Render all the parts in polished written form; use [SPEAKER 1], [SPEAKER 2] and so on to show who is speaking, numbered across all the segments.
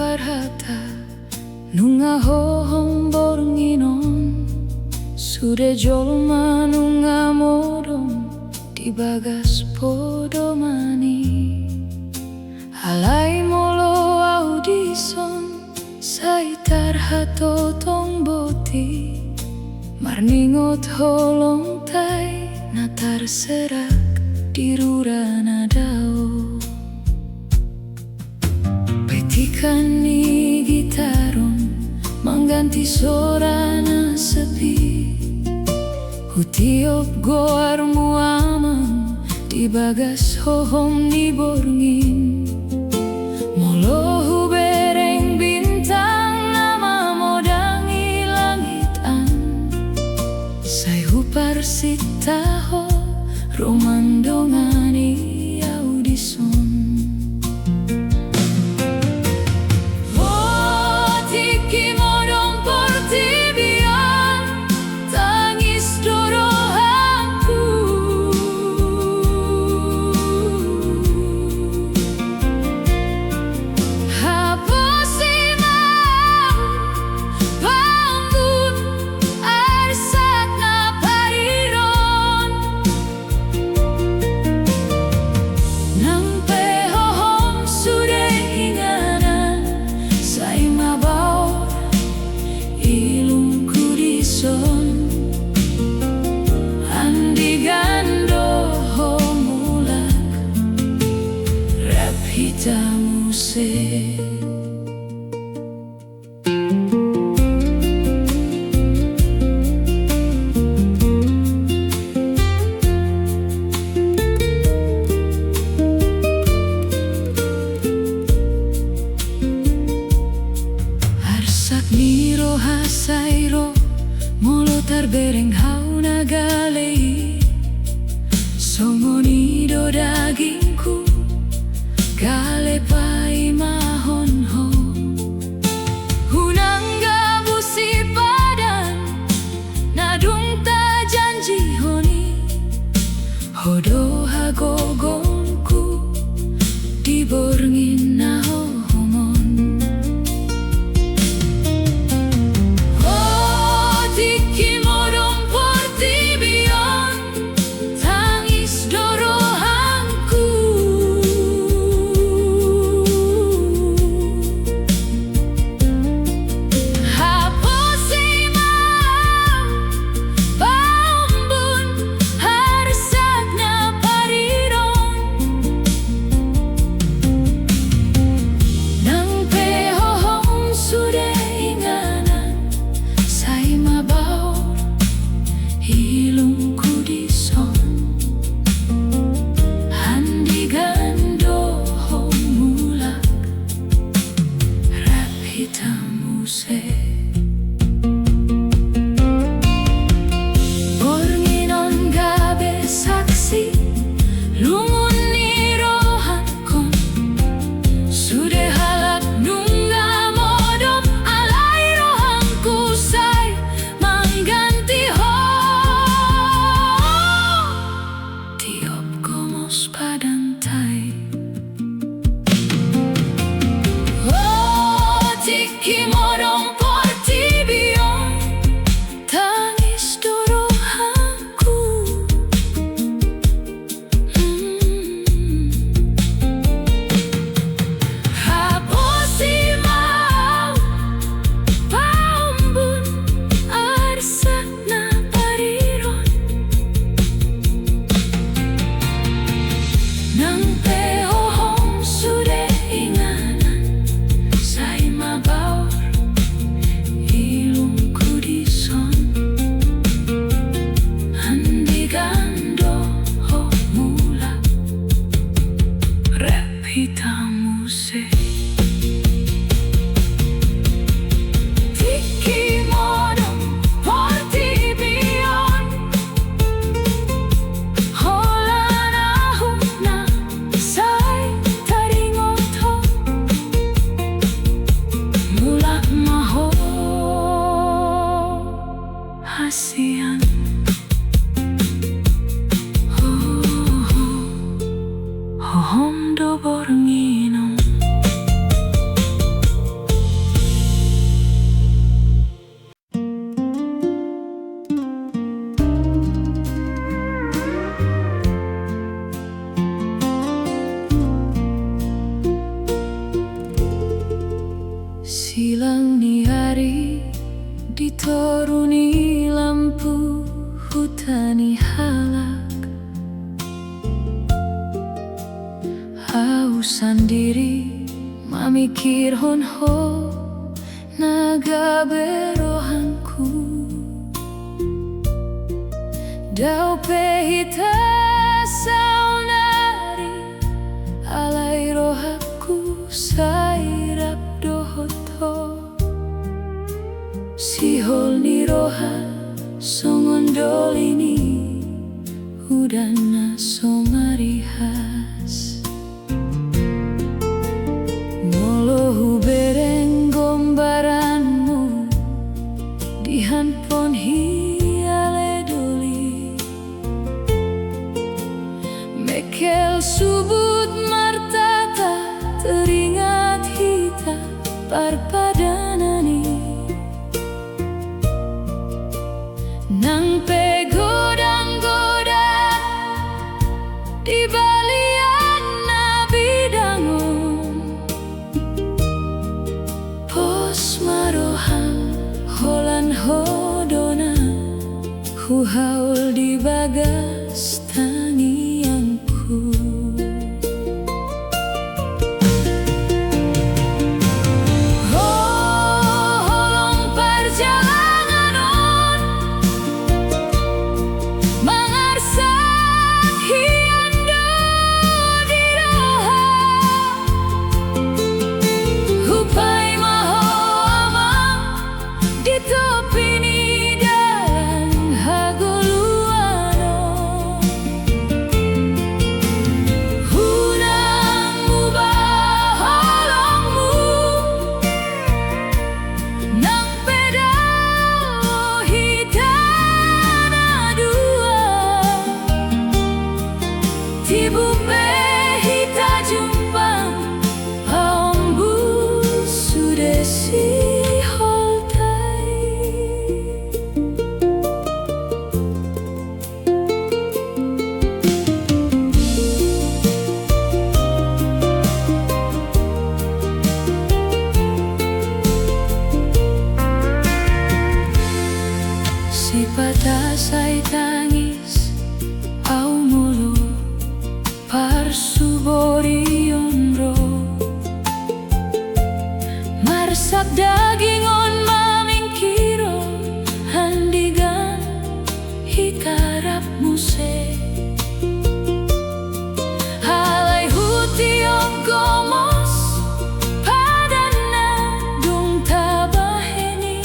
[SPEAKER 1] parhata nunga hohom bornginon sude jolma nunga modom di bagas podomani halai molo audison saitar hato tong boti marningot holong tai natar serak di rurana dao petikan ni gitaron mengganti sorana sepi hutiop goar muamang di bagas hohom ni borngin molo hubereng bintang nama modangi langitan sai huparsit taho romandongani audison Musik harsak niro hasairo molo tarbereng hauna galei songonido dagingku gale pai mahon ho hunangga busi padan nadung ta janji honi hodo hagogonku di borngin na homon oh tiki modom porti bion tangis dorohanku bornginon gabe saksi lungun ni rohankon sude halak nunga modom alai rohanku sai mangganti ho tiop gomos padantai oh tiki modom Silang ni hari dituruni lampu hutani halak. Hausan diri mamikir honho naga berohanku. Dau pehita saunari alai rohaku sairap dohoto. Sihol ni roha songondolini udana somarihas. Molohu bereng gombaranmu di handphone hiale doli. Mekel subut martata teringat hita parpadanani. Nang pegodang-goda di balian nabidangon. Pos maroham holan hodona huhaul di bagas tangianku. Tibu hita jumpang paombu sudah si holtai. Si patah sai tangis au mulu parsuborion-ro marsak dagingon mamingkiro handigan hikarap muse. Halai hutiong gomos padana dung tabaheni.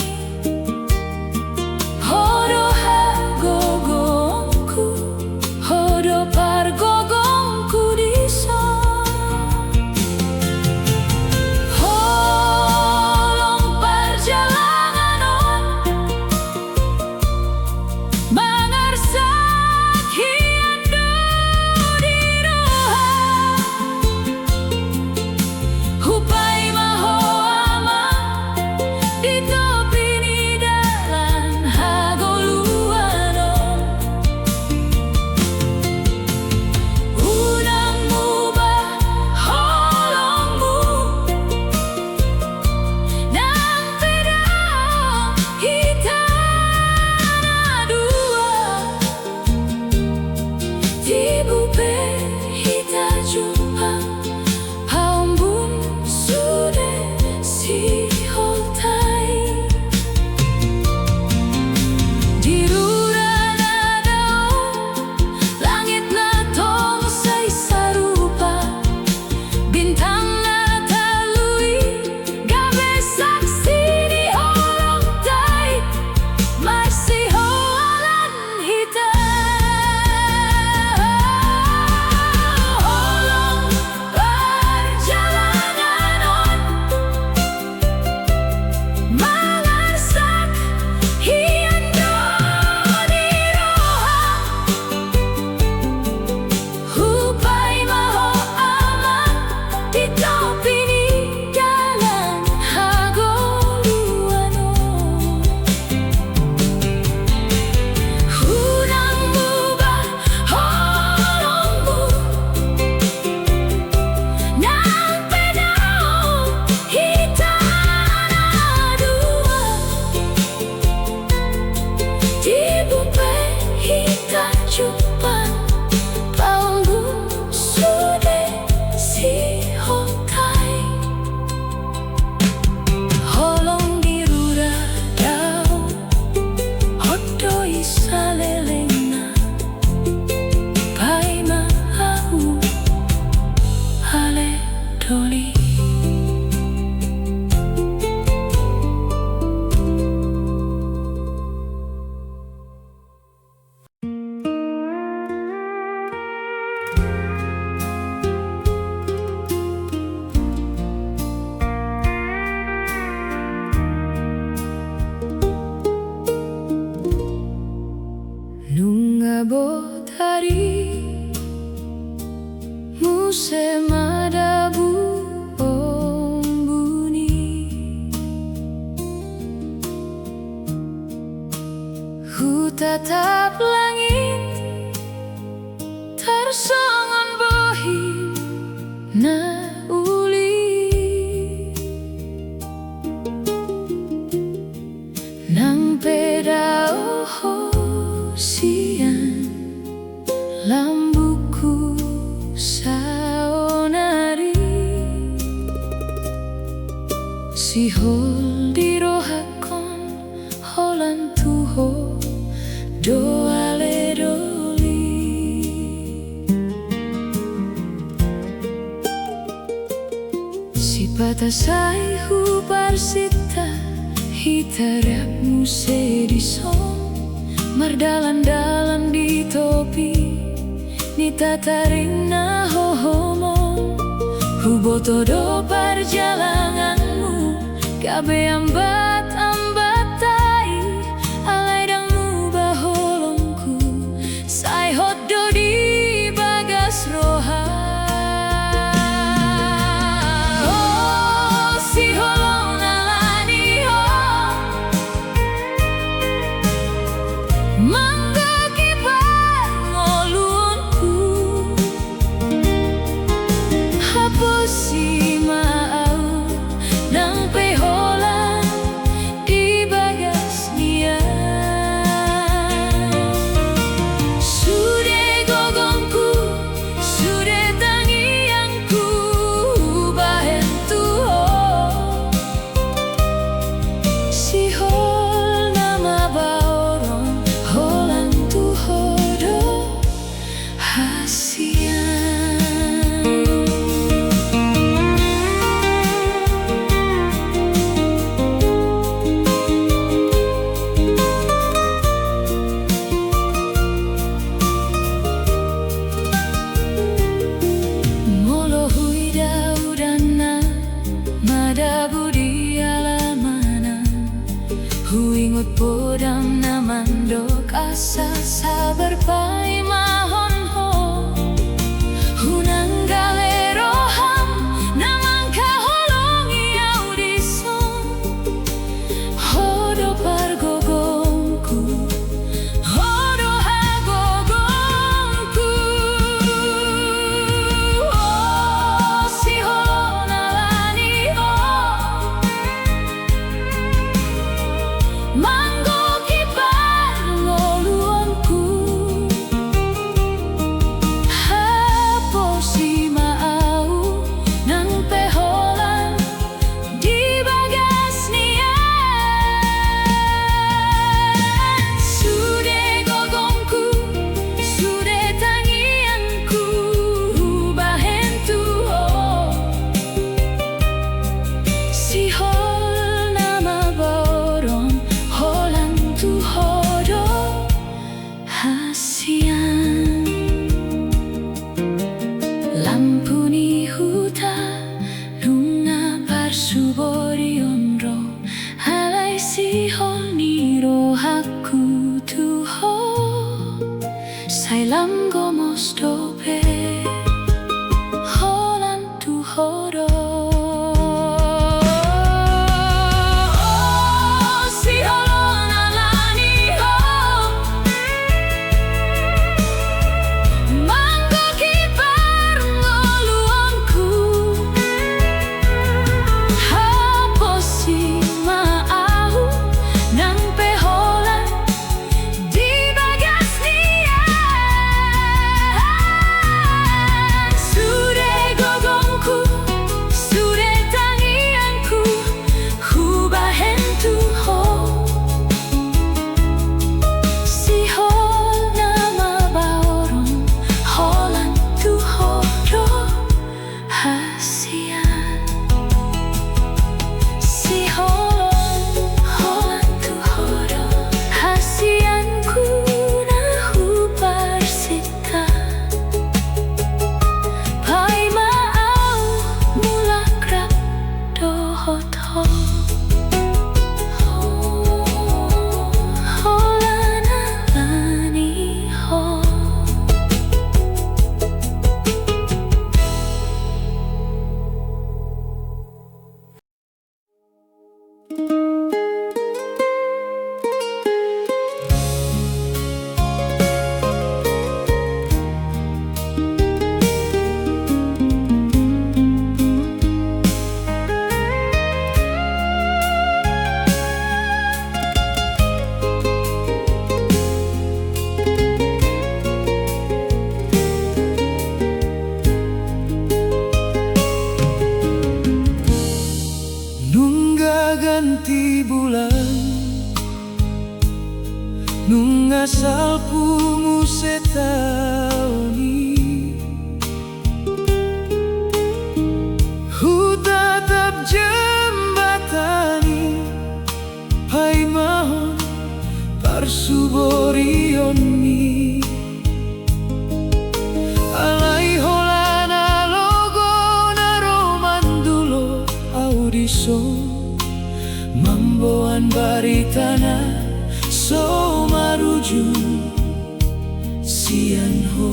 [SPEAKER 1] Hodo hagogongku hodo pargogong tatap langit tersongon bohim na uli nang pedao sian lambuku saonari sihol dirohakon holan tuho doale doli si patasai hu parsita hitarap musedison mardalan-dalan di topi ni tataring na hohomo huboto do perjalananmu kabe ambat-ambatai alai dangmu baholongku sai hoddo di bagas roha oh si holong alani ho mangga kibar ngoluonku hapusi maau nang peholan di bagas nia sude gogongku sude tangianku bahentu si hol nama baorong holan tu hodo hasian huingot podam namandok asa sabar pai mahon ho hunang galeroham namang kaholongi audison hodo pargogongku hodo hagogongku oh si holon alani oh manggo kibar ngoluonku haposi maau nang peholan di bagas nian sude gogongku sude tangianku bahentu si hol nama borong holan tu hodo hasian lampu ni huta lunga parsubori onro alai si hol ni rohaku tu ho sailam gomos dope holan tu hodo si holon alani ho manggo kibar ngoluonku haposi maau
[SPEAKER 2] ganti bulan nung asal pungu setauni hu tatap jembatani pai mahon parsuborion mi alai holana logo na romandulo audison mamboan baritana so maruju sianho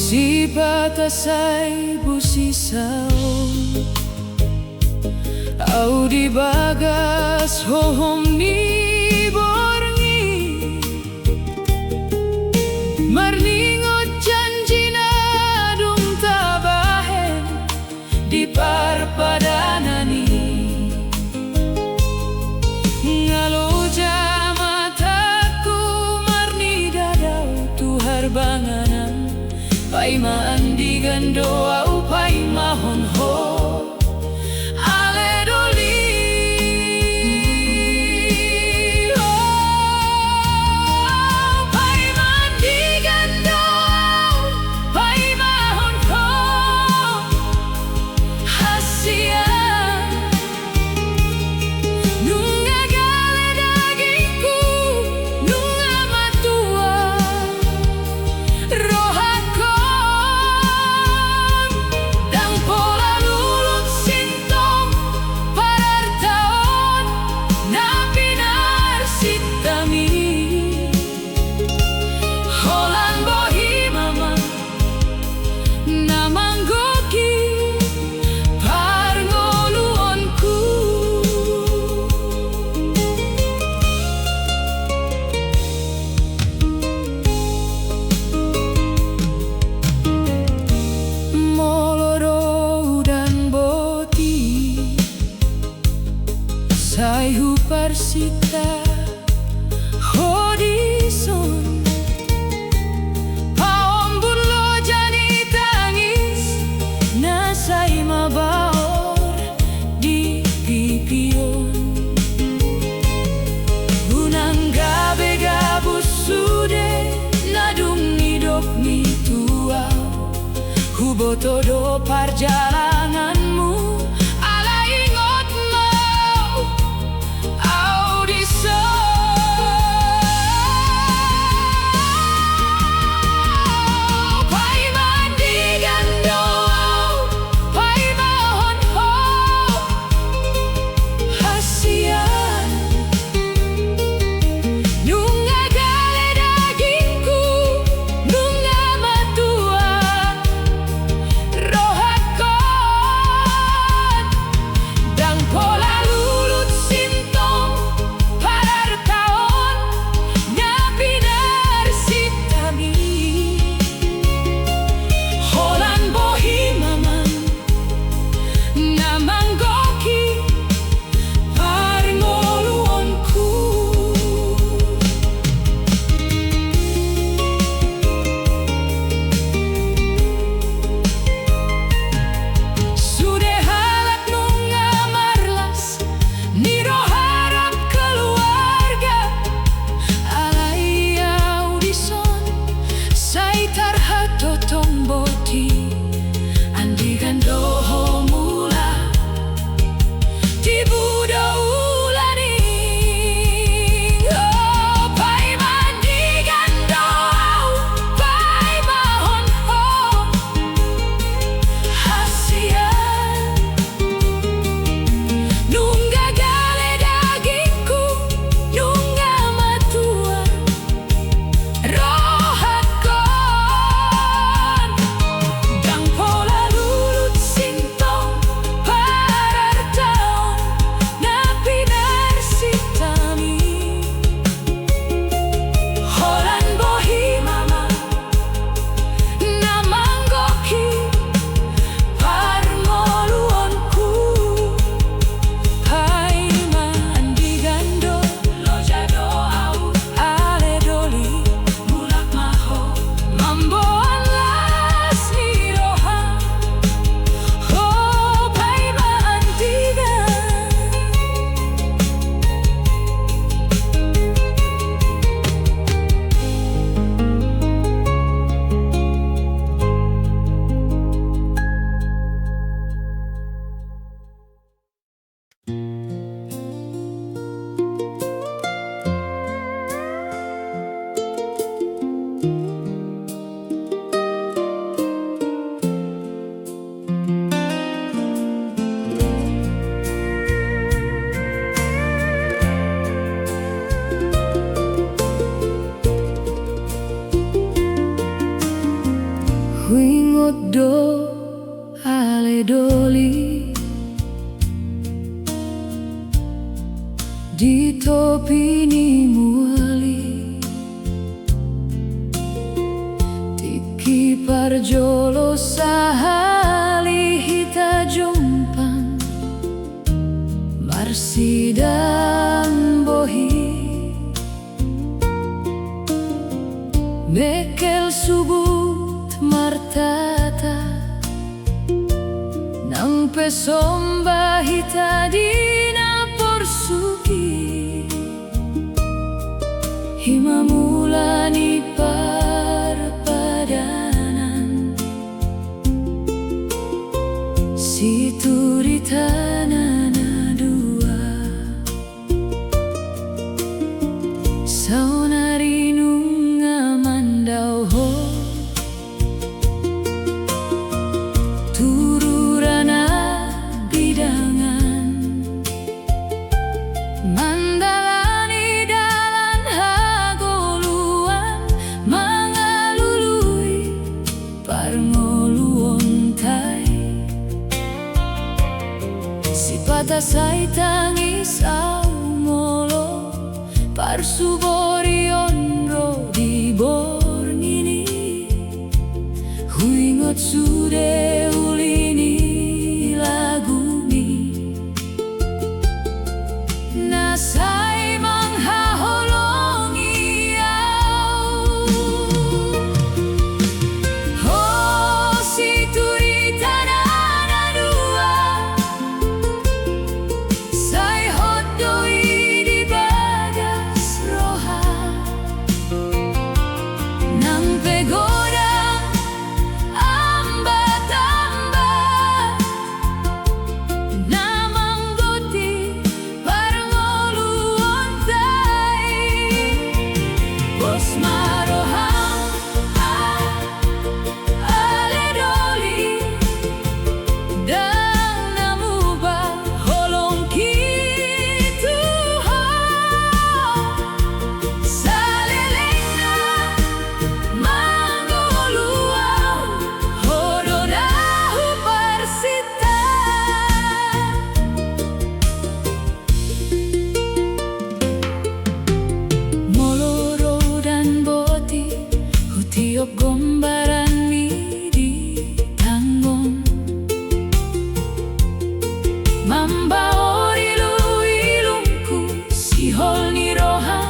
[SPEAKER 2] si batasai busisao au di bagas hohom ni borngi marningot janjina dung tabahen di parpadanani ngaloja mataku marni dadau tuhar banganan pai mandi gando au pai mahon ho Sai hu parsita hodison paombun lo jani tangis nasai mabaor di pipion bunangga bega busude nadung nidop mi tuau hubotodo parjalananmu topi ni muali Tiki parjolo sahali hita jumpang Marsi dan bohi Mekel subut martata Nang pesomba hita dina porsugi Hima mulani parpadanan Situ di tanana dua Saunari nunga mandau ho Tururana bidangan Mandalani dalan hagoluan Mangalului parngoluon tai Sipata sai tangis aumolo Parsuborion ro di borngini Huingot sude ulini lagumi Nasai manghaholongi au Oh situri tanana dua Sai hodoi di bagas roha Nang pegoda ambat-ambat Namang goti parngoluon tai Bos marohang aledoli Dan namuba holong kitu ho Salelena manggoluau hododahu parsita Moloro dan boti hutiop gombaran midi tanggon Mambaori luilungku sihol ni roha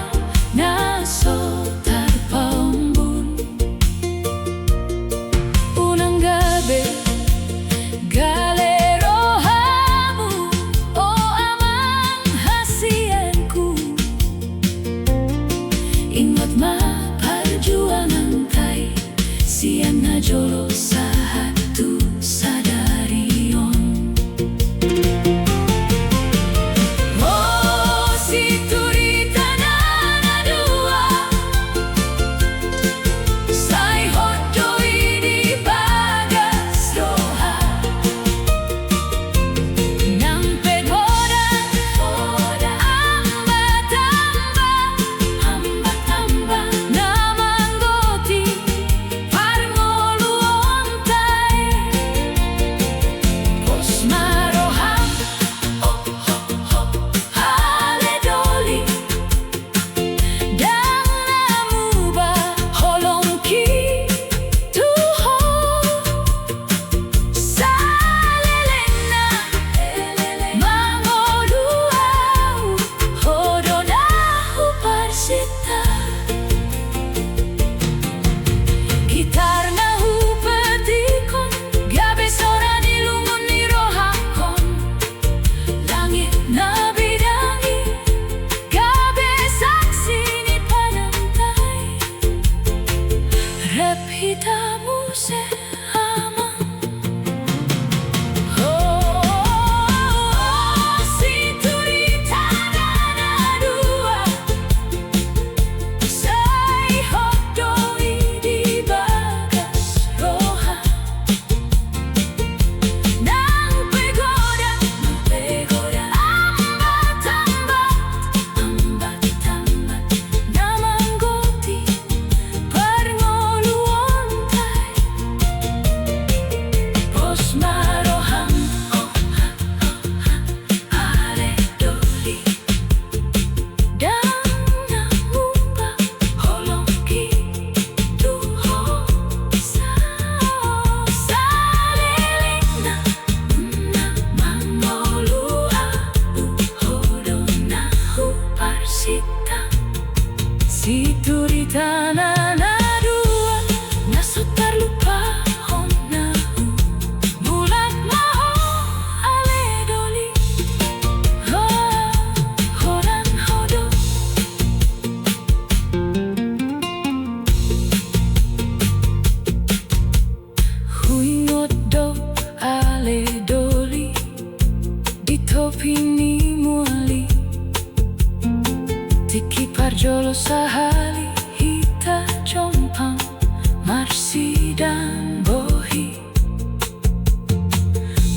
[SPEAKER 2] naso tarpaumbun Unang gabi gale rohamu o amang hasianku Ingat maparjuangan kai siang na jolo sahatu sadarion Itopini muali Tiki parjolo sahali Hita jompang Marsi dan bohi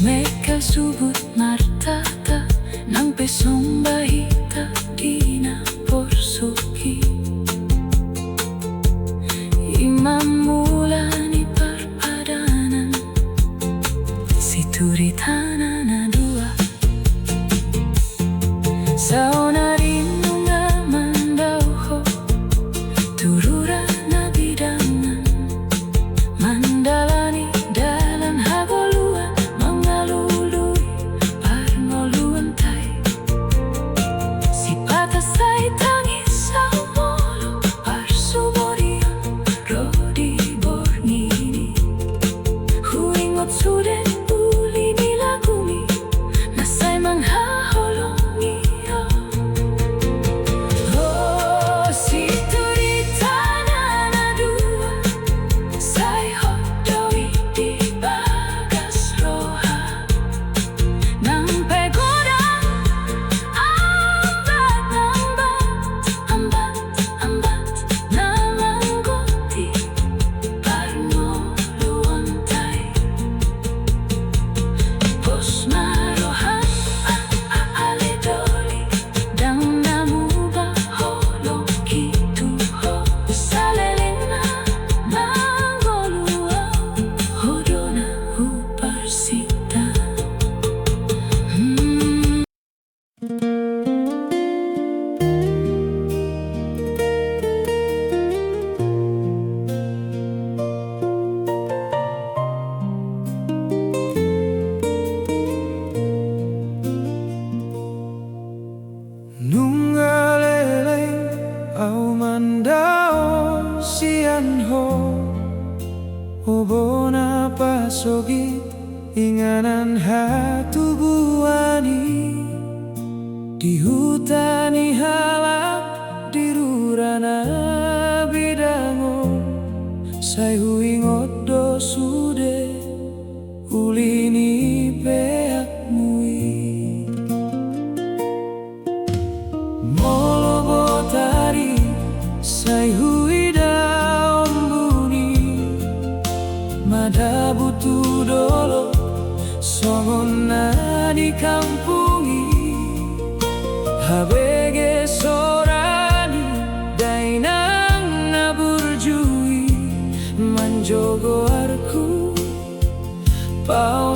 [SPEAKER 2] Meka subut martata Nang pesong bahita Dina porsuki Imam mulani perpadanan Situritana na dua Saona rindu nga mandauho Turura na bidangan Mandalani dalan hagolua Mangalului parngoluan tay Si patasay tangis sa molo Parsuborian rodi bornini Huingot suden uli nilagumi Nasay manghaholong Mandao sianho Obona pasogit Inganan hatubuani Di hutani halap Di rurana bidango Say huingot do sude Ulini peak mui Molo botari Say huida ombuni Mada butu dolo Songon na di kampungi Habege sorani Dainang na burjui Manjogo arku Pau